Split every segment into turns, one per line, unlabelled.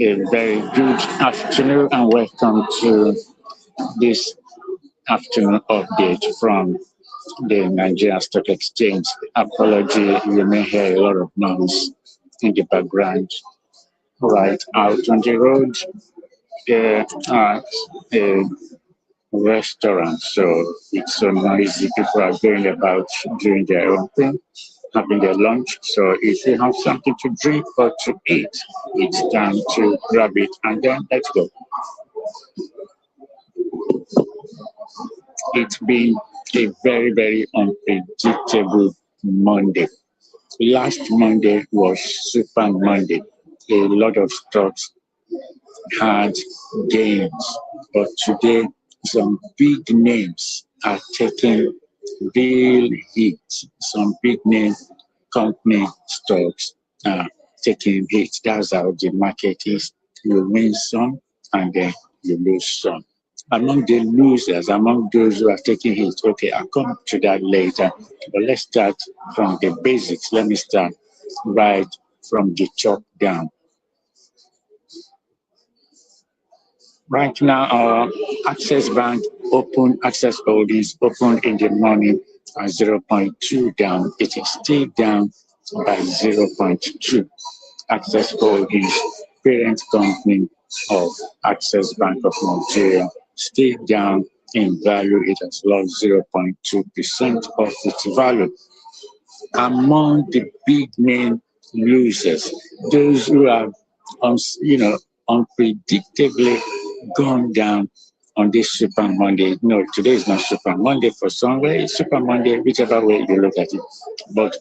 A very good afternoon and welcome to this afternoon update from the Nigerian Stock Exchange. Apology, you may hear a lot of noise in the background. Right out on the road at a restaurant, so it's so noisy. People are going about doing their own thing, having their lunch. So if you have something to drink or to eat, it's time to grab it and then let's go. It's been a very, very unpredictable Monday. Last Monday was Super Monday. A lot of stocks had gains, but today some big names are taking real hits. Some big name company stocks are taking hits. That's how the market is. You win some and then you lose some. Among the losers, among those who are taking hits, okay, I'll come to that later. But let's start from the basics. Let me start right from the top down. Right now, our Access Bank Access Holdings opened in the morning at 0.2 down. It is still down by 0.2. Access Holdings, parent company of Access Bank of Nigeria, still down in value. It has lost 0.2% of its value. Among the big name losers, those who have, unpredictably gone down on this Super Monday. No, today is not Super Monday for some way. It's Super Monday, whichever way you look at it. But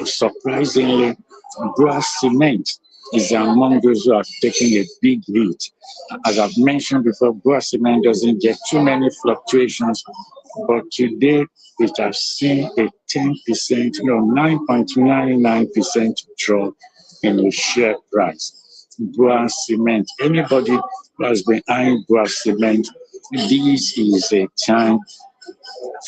surprisingly, Grass Cement is among those who are taking a big hit. As I've mentioned before, Grass Cement doesn't get too many fluctuations, but today it has seen a 10%, 9.99% drop in the share price. Grass Cement. Anybody who has been eyeing Grass Cement, this is a time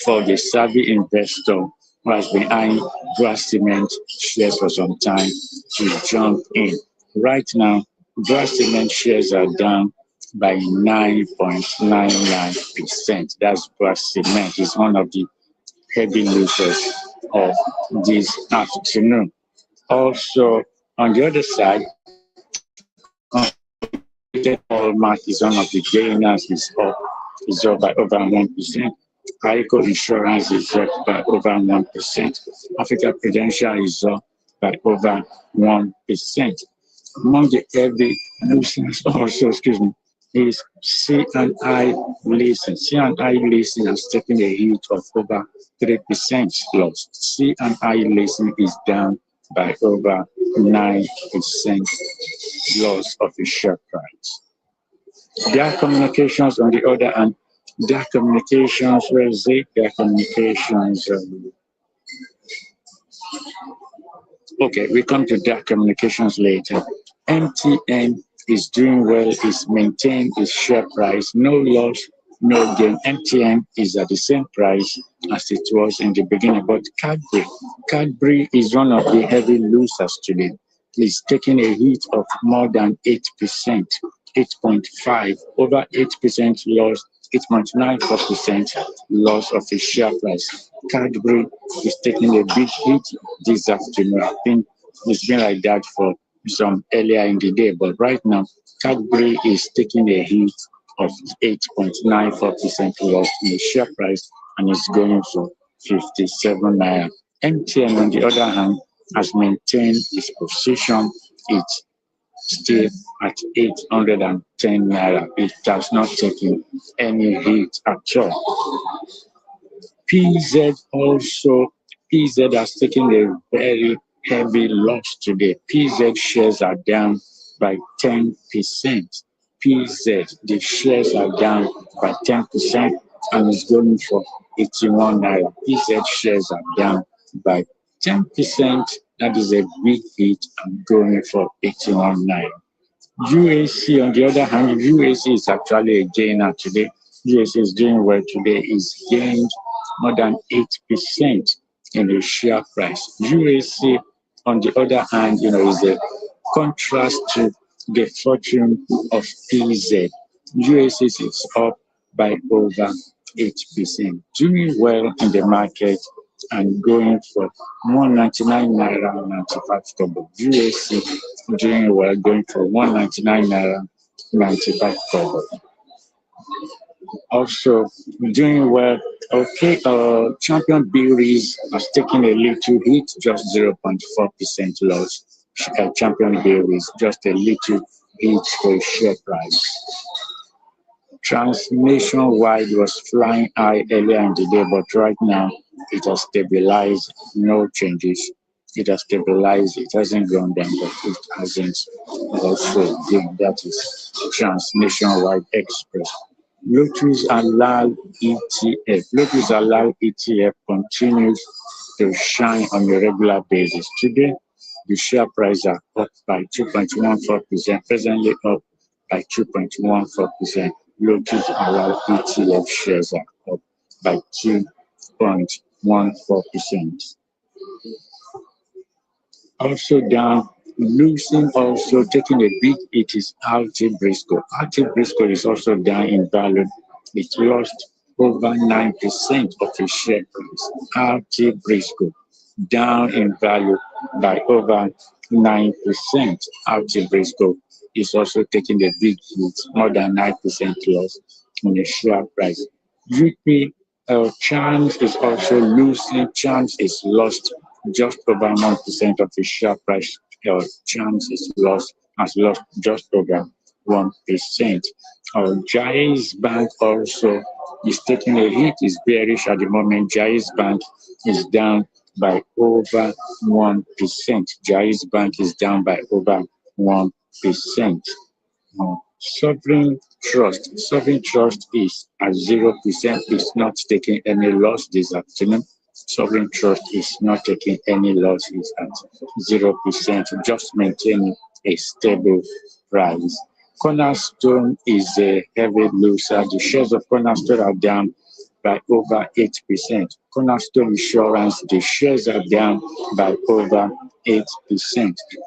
for the savvy investor who has been eyeing Grass Cement shares for some time to jump in. Right now, Grass Cement shares are down by 9.99%. That's Grass Cement. It's one of the heavy losers of this afternoon. Also, on the other side, Hallmark is one of the gainers, is up by over 1%. Geico Insurance is up by over 1%. Africa Prudential is up by over 1%. Among the heavy losers also, is C&I Leasing. C&I Leasing has taken a hit of over 3% loss. C&I Leasing is down by over 9% loss of the share price. Their communications, on the other hand, their communications, where is it? Their communications. Okay, we come to their communications later. MTN is doing well, is maintained its share price, no loss, no gain. MTN is at the same price as it was in the beginning, but Cadbury is one of the heavy losers today. It's taking a hit of more than 8%, 8.5, over 8% loss, 8.94% loss of the share price. Cadbury is taking a big hit this afternoon. I think it's been like that for some earlier in the day, but right now, Cadbury is taking a hit of 8.94% loss in the share price and is going to 57 naira. MTN, on the other hand, has maintained its position. It's still at 810 naira. It has not taken any hit at all. PZ has taken a very heavy loss today. PZ shares are down by 10%. PZ, the shares are down by 10% and is going for 81 naira. PZ shares are down by 10%. That is a big hit and going for 81 naira. UAC, on the other hand, UAC is actually a gainer today. UAC is doing well today. It's gained more than 8% in the share price. UAC, on the other hand, is a contrast to the fortune of PZ. USS is up by over 8%, doing well in the market and going for 199 naira 95 kobo. USC doing well, going for 199 naira 95 kobo. Also doing well. Okay, champion berries has taken a little hit, just 0.4% loss. Champion berries, just a little hit for share price. Nationwide was flying high earlier in the day, but right now it has stabilized, no changes. It has stabilized, it hasn't gone down, but it hasn't also gained. That is Nationwide Express. Lotus Alal ETF. Lotus Alal ETF continues to shine on a regular basis. Today, the share price are up by 2.14%, presently up by 2.14%. Lotus Alal ETF shares are up by 2.14%. Also down, losing, also taking a big hit is Alti Briscoe. Alti Briscoe is also down in value. It lost over 9% of its share price. Alti Briscoe down in value by over 9%. Alti Briscoe is also taking a big hit, more than 9% loss in the share price. UP Chance is also losing. Chance is lost just over 1% of the share price. Chance is has lost just over 1%. Jais Bank also is taking a hit, is bearish at the moment. Jais Bank is down by over 1%. Jais Bank is down by over 1%. Sovereign Trust is at 0%. It's not taking any loss this afternoon. Sovereign Trust is not taking any loss. It's at 0%, just maintaining a stable price. Cornerstone is a heavy loser. The shares of Cornerstone are down by over 8%. Cornerstone Insurance, the shares are down by over 8%.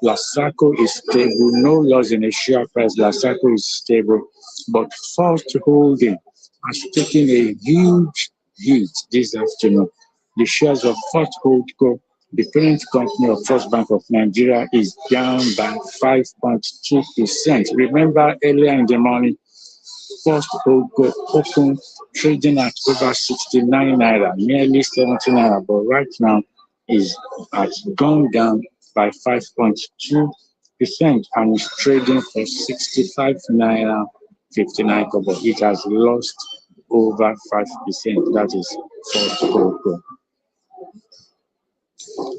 Lasaco is stable, no loss in the share price. Lasaco is stable, but First Holding has taken a huge hit this afternoon. The shares of First Holdco, the parent company of First Bank of Nigeria, is down by 5.2%. Remember earlier in the morning, First Holdco opened trading at over 69 naira, nearly 70 naira, but right now has gone down by 5.2% and is trading for 65 naira 59 kobo. It has lost over 5%. That is First Holdco.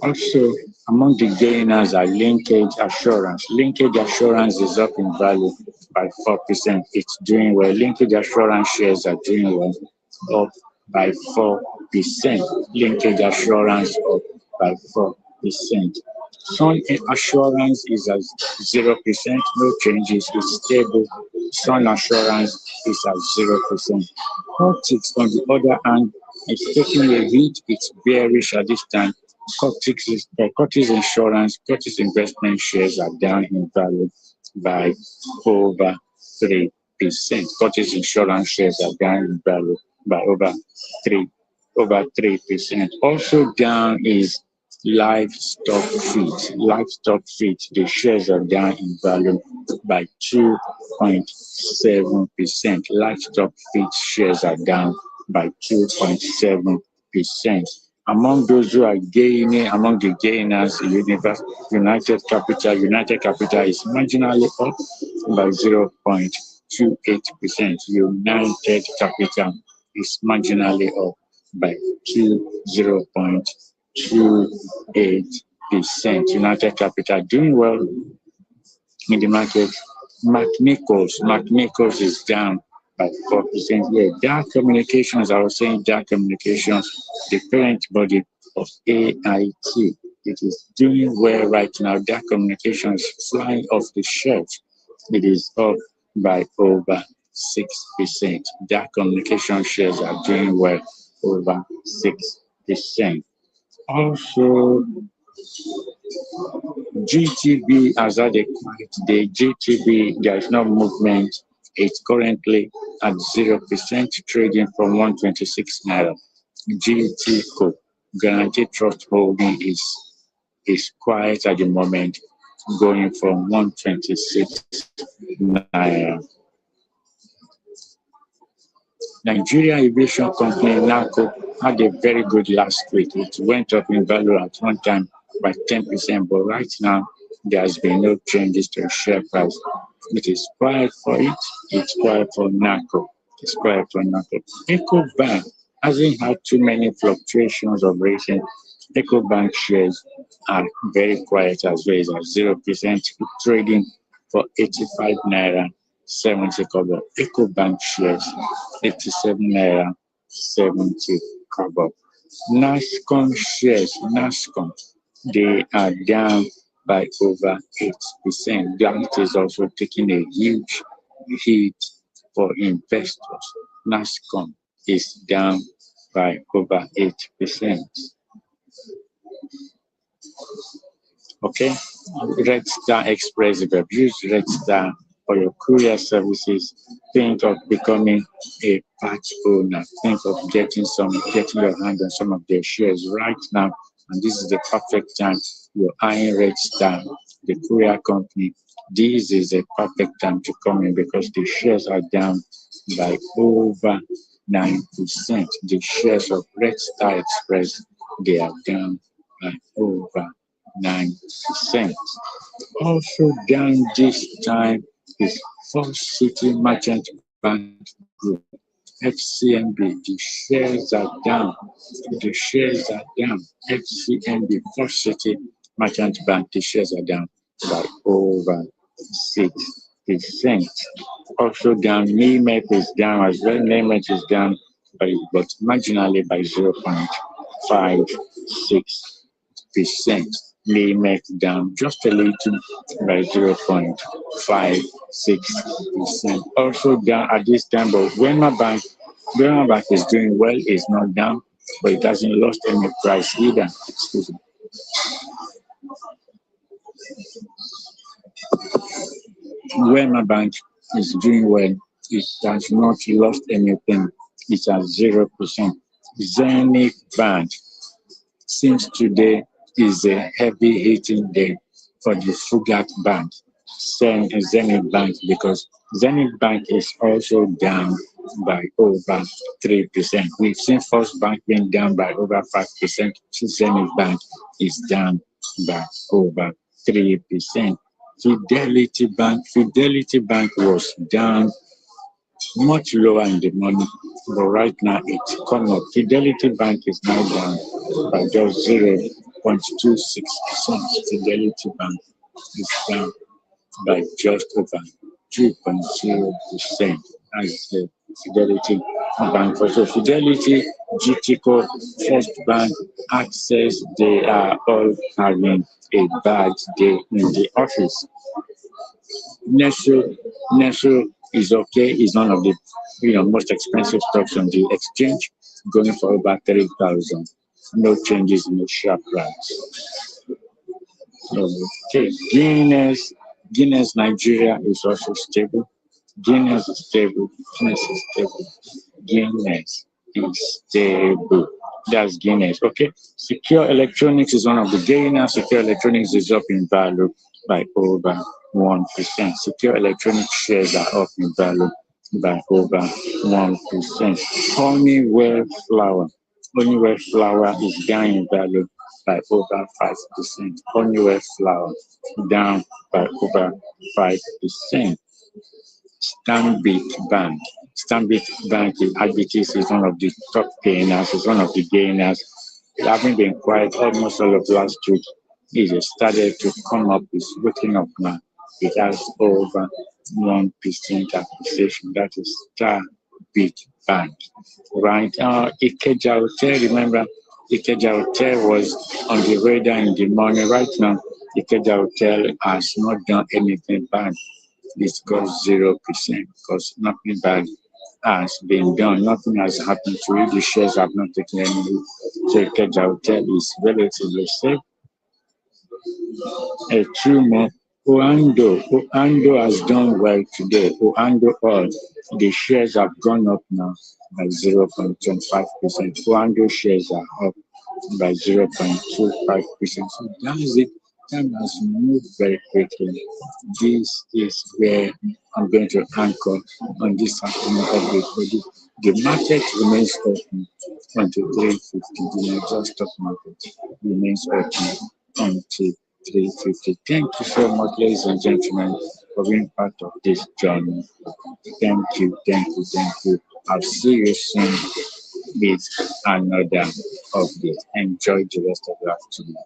Also, among the gainers are Linkage Assurance. Linkage Assurance is up in value by 4%. It's doing well. Linkage Assurance shares are doing well, up by 4%. Linkage Assurance up by 4%. Sun Assurance is at 0%, no changes, it's stable. Sun Assurance is at 0%. Cortex, on the other hand, is taking a hit. It's bearish at this time. Cortex Insurance, Cortex Investment shares are down in value by over 3%. Cortex Insurance shares are down in value by over 3%. Also down is Livestock Feed. Livestock Feed, the shares are down in value by 2.7%. Livestock Feed shares are down by 2.7%. Among those who are gaining, among the gainers, United Capital is marginally up by 0.28%. United Capital is marginally up by 0.28%. United Capital doing well in the market. McNichols is down by 4%. Yeah, Dark Communications, I was saying Dark Communications, the parent body of AIT. It is doing well right now. Dark Communications flying off the shelf. It is up by over 6%. Dark Communication shares are doing well, over 6%. Also, GTB has had a quiet day. GTB, there is no movement. It's currently at 0% trading from 126 naira. GTCO, Guaranteed Trust Holding, is quiet at the moment, going from 126 naira. Nigeria Aviation Company, NACO, had a very good last week. It went up in value at one time by 10%, but right now there has been no changes to the share price. It is quiet for it. It's quiet for NACO. It's quiet for NACO. EcoBank hasn't had too many fluctuations of recent. EcoBank shares are very quiet as well. It's at 0% trading for 85 naira 70 kobo. EcoBank shares 87 naira 70 kobo. NASCOM shares, NASCOM, they are down by over 8%. That is also taking a huge hit for investors. NASCOM is down by over 8%. Okay, Red Star Express, if you've used Red Star for your courier services, think of becoming a part owner. Think of getting your hand on some of their shares right now. And this is the perfect time. You're eyeing Red Star, the courier company. This is a perfect time to come in because the shares are down by over 9%. The shares of Red Star Express, they are down by over 9%. Also down this time is First City Merchant Bank Group, FCMB. The shares are down. The shares are down. FCMB, First City Merchant Bank, the shares are down by over 6%. Also down, NIMET is down as well. NIMET is down but marginally by 0.56%. NIMET down just a little by 0.56%. Also down at this time, but Wema Bank is doing well, it's not down, but it hasn't lost any price either. Excuse me. Wema Bank is doing well, it has not lost anything, it's at 0%. Zenith Bank, since today is a heavy hitting day for the Fugat Bank, Zenith Bank, because Zenith Bank is also down by over 3%. We've seen First Bank being down by over 5%. Zenith Bank is down by over 3%. Fidelity Bank was down much lower in the morning, but right now it's come up. Fidelity Bank is now down by just 0.26%. Fidelity Bank is down by just over 2.0%. That's the Fidelity Bank. So Fidelity, GTCO, First Bank, Access, they are all having a bad day in the office. Nestle is okay. It's one of the most expensive stocks on the exchange, going for about 3,000. No changes in the share price. Okay, Guinness Nigeria is also stable. Guinness is stable. Guinness is stable. That's Guinness. Okay. Secure Electronics is one of the gainers. Secure Electronics is up in value by over 1%. Secure Electronics shares are up in value by over 1%. Honeywell Flour is down in value by over 5%. Honeywell Flour down by over 5%. Stanbic Bank IBTC is one of the top gainers, having been quiet almost all of last week. It has started to come up, it's waking up now. It has over 1% appreciation. That is Stanbic Bank. Right. Ikeja Hotel, remember, Ikeja Hotel was on the radar in the morning. Right now, Ikeja Hotel has not done anything bad. It's got 0% because nothing bad has been done. Nothing has happened to it. The shares have not taken any hit. So Ikeja Hotel is relatively safe. A 2 month. Oando has done well today. Oando oil, the shares have gone up now by 0.25%. Oando shares are up by 0.25%. So that's it. Time has moved very quickly. This is where I'm going to anchor on this afternoon update. But the market remains open until 350. The Nigerian stock market remains open until 350. Thank you so much, ladies and gentlemen, for being part of this journey. Thank you, thank you, thank you. I'll see you soon with another update. Enjoy the rest of your afternoon.